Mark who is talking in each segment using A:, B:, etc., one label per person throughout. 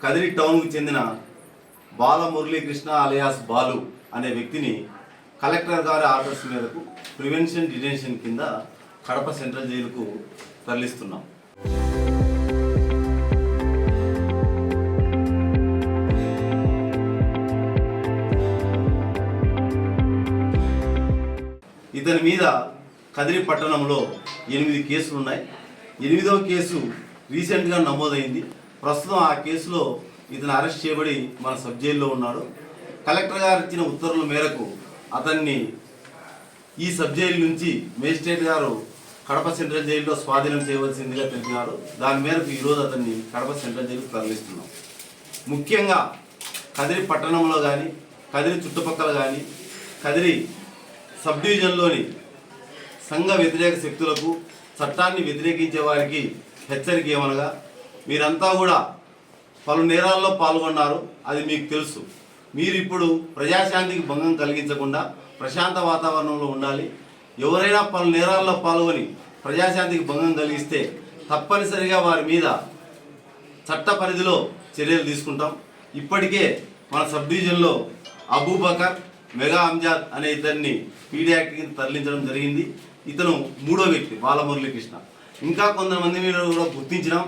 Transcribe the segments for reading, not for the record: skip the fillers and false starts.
A: కదిరి టౌన్కు చెందిన బాల మురళీకృష్ణ అలియాస్ బాలు అనే వ్యక్తిని కలెక్టర్ గారి ఆర్డర్స్ మేరకు ప్రివెన్షన్ డిటెన్షన్ కింద కడప సెంట్రల్ జైలుకు తరలిస్తున్నాం. ఇతని మీద కదిరి పట్టణంలో 8 కేసులు ఉన్నాయి. 8వ కేసు రీసెంట్గా నమోదైంది. ప్రస్తుతం ఆ కేసులో ఇతను అరెస్ట్ చేయబడి మన సబ్ జైల్లో ఉన్నాడు. కలెక్టర్ గారు ఇచ్చిన ఉత్తర్వుల మేరకు అతన్ని ఈ సబ్ జైలు నుంచి మేజిస్ట్రేట్ గారు కడప సెంట్రల్ జైల్లో స్వాధీనం చేయవలసిందిగా తెలిపినారు. దాని మేరకు ఈరోజు అతన్ని కడప సెంట్రల్ జైలుకు తరలిస్తున్నాం. ముఖ్యంగా కదిరి పట్టణంలో కానీ కదిరి చుట్టుపక్కల కానీ కదిరి సబ్ డివిజన్లోని సంఘ వ్యతిరేక శక్తులకు చట్టాన్ని వ్యతిరేకించే వారికి హెచ్చరిక ఏమనగా, మీరంతా కూడా పలు నేరాల్లో పాల్గొన్నారు, అది మీకు తెలుసు. మీరు ఇప్పుడు ప్రజాశాంతికి భంగం కలిగించకుండా ప్రశాంత వాతావరణంలో ఉండాలి. ఎవరైనా పలు నేరాల్లో పాల్గొని ప్రజాశాంతికి భంగం కలిగిస్తే తప్పనిసరిగా వారి మీద చట్ట పరిధిలో చర్యలు తీసుకుంటాం. ఇప్పటికే మన సబ్ డివిజన్లో అబూబకర్, మెగా అంజాద్ అనే ఇద్దరిని పీడీ యాక్ట్కి తరలించడం జరిగింది. ఇతను 3వ వ్యక్తి బాలమురళీకృష్ణ. ఇంకా కొంతమంది మీద కూడా గుర్తించినాం.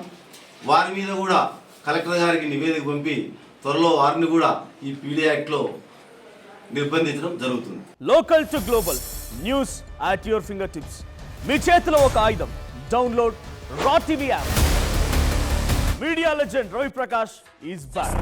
A: వారి మీద కూడా కలెక్టర్ గారికి నివేదిక పంపి త్వరలో వారిని కూడా ఈ పీడీ యాక్ట్లో నిర్బంధించడం జరుగుతుంది.
B: Local to global news at your fingertips. మీ చేతిలో ఒక ఆయుధం. Download Raw TV app. Media legend Ravi Prakash is back.